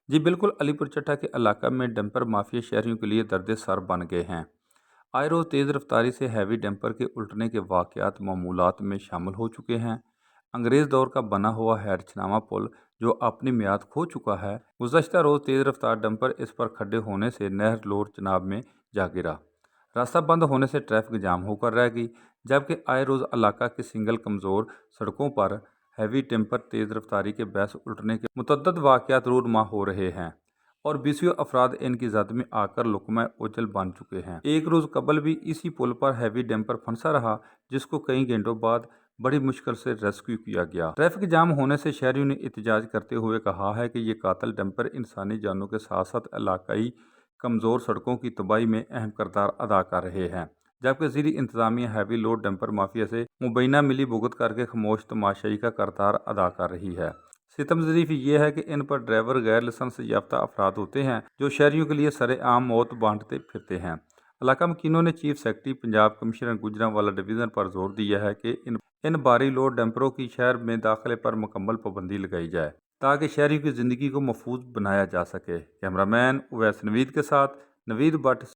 जी बिल्कुल, अलीपुर चट्टा के इलाका में डंपर माफिया शहरियों के लिए दर्द सर बन गए हैं। आए रोज तेज़ रफ्तारी से हैवी डंपर के उल्टने के वाक़यात मामूलात में शामिल हो चुके हैं। अंग्रेज़ दौर का बना हुआ हैरतनामा पुल जो अपनी मियाद खो चुका है, गुज़श्ता रोज़ तेज़ रफ्तार डंपर इस पर खड्डे होने से नहर लोर चनाब में जा गिरा। रास्ता बंद होने से ट्रैफिक जाम होकर रह गई, जबकि आए रोज़ इलाका की सिंगल कमज़ोर सड़कों पर हैवी टेम्पर तेज़ रफ्तारी के बहस उल्टने के मुतअद्दिद वाक़यात रूनमा हो रहे हैं और बीसियों अफराद इनकी जद में आकर लुकमा ओचल बन चुके हैं। एक रोज़ कबल भी इसी पुल पर हैवी डंपर फंसा रहा, जिसको कई घंटों बाद बड़ी मुश्किल से रेस्क्यू किया गया। ट्रैफिक जाम होने से शहरियों ने एहतजाज करते हुए कहा है कि ये कातल डंपर इंसानी जानों के साथ साथ इलाकाई कमज़ोर सड़कों की तबाही में अहम किरदार अदा कर रहे हैं, जबकि ज़िली इंतज़ामिया हैवी लोड डंपर माफिया से मुबैना मिली भुगत करके खामोश तमाशाई का किरदार अदा कर रही है। सितम ज़रीफ ये है कि इन पर ड्राइवर गैर लाइसेंस याफ्ता अफराद होते हैं जो शहरियों के लिए सरेआम मौत बांटते फिरते हैं। इलाका मकीनों ने chief secretary Punjab commissioner Gujranwala division पर जोर दिया है कि इन भारी लोड डंपरों की शहर में दाखिले पर मुकम्मल पाबंदी लगाई जाए ताकि शहरियों की ज़िंदगी को महफूज बनाया जा सके। कैमरामैन उवैस नवीद के साथ नवीद भट्ट।